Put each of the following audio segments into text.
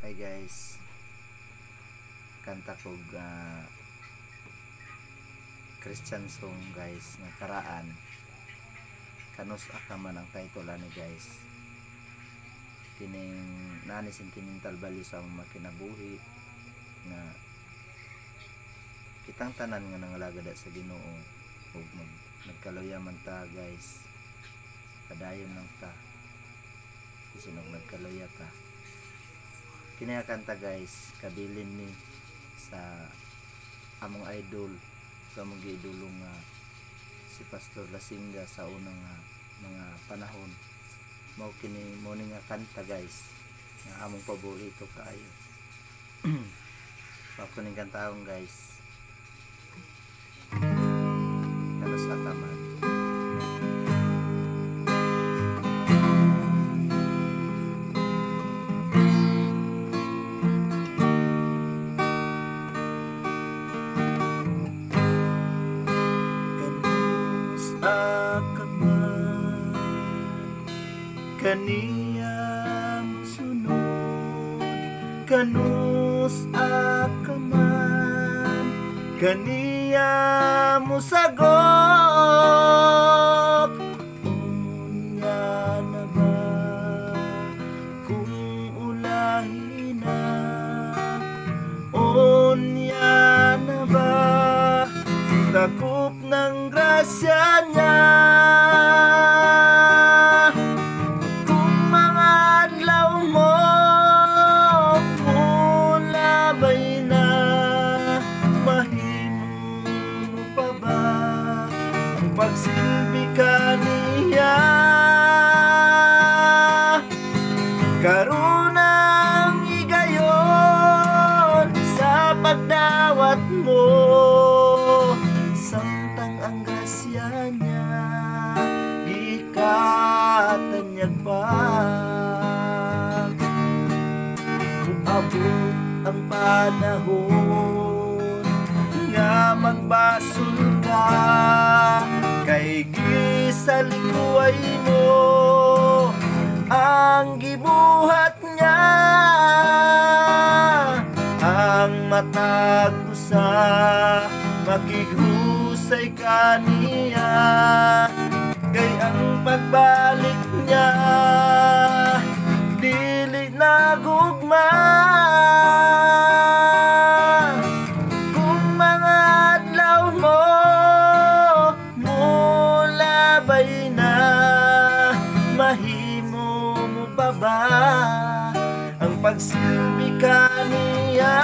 Hi guys, kanta ko Christian song guys nga karaan kanus akaman ang title ani guys. Kining nani sentimental value sa mga kinabuhi nga kitang tanan nga nangalagada sa Ginoo ug nagkaluya man ta guys, padayon lang ta sinog nagkaluya ta. Kini kanta guys kabilin ni sa among idol, sa among giidolong si Pastor Lasinga sa unang mga panahon. Mao kini mo nga kanta guys nga among paborito kaayo. Ako ning kantaon guys, kanus akaman. Kaniya sunod, kanus akaman, kaniya mo sagop. Unya na ba kung ulahin na? Unya na ba takop ng grasya niya? Pagsilbi ka niya karunang igayon sa pagdawat mo, samtang ang grasya niya ikatanyag pa. Kung abot ang panahon nga magbasol ka kay gisalikuay mo ang gibuhat niya, ang matag usa makighusay kaniya, kay ang pagbalik niya dili na gugma. Mahimo mo pa ba ang pagsilbi ka niya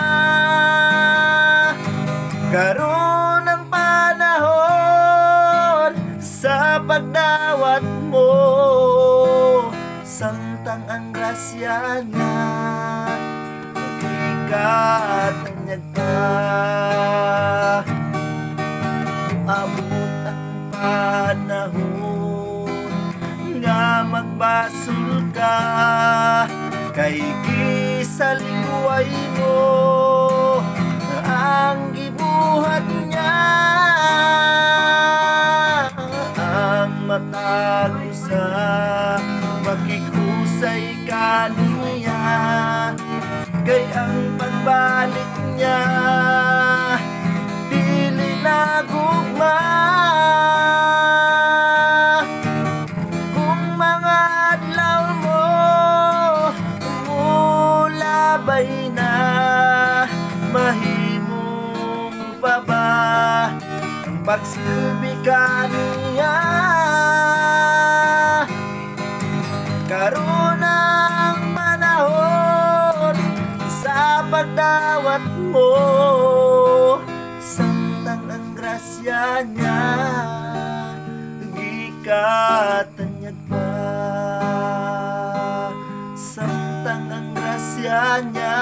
karon ang panahon sa pagdawat mo, samtang ang grasya niya ikatanyag pa. Abot ang panahon nga magbasol ka kay gisalikuay mo ang gibuhat niya, ang matag usa makighusay kaniya, kay ang pagbalik niya dili na gugma. Mahimo pa ba ang pagsilbi ka niya karon ang panahon sa pagdawat mo, samtang ang grasya niya gikatanyag pa, samtang ang grasya niya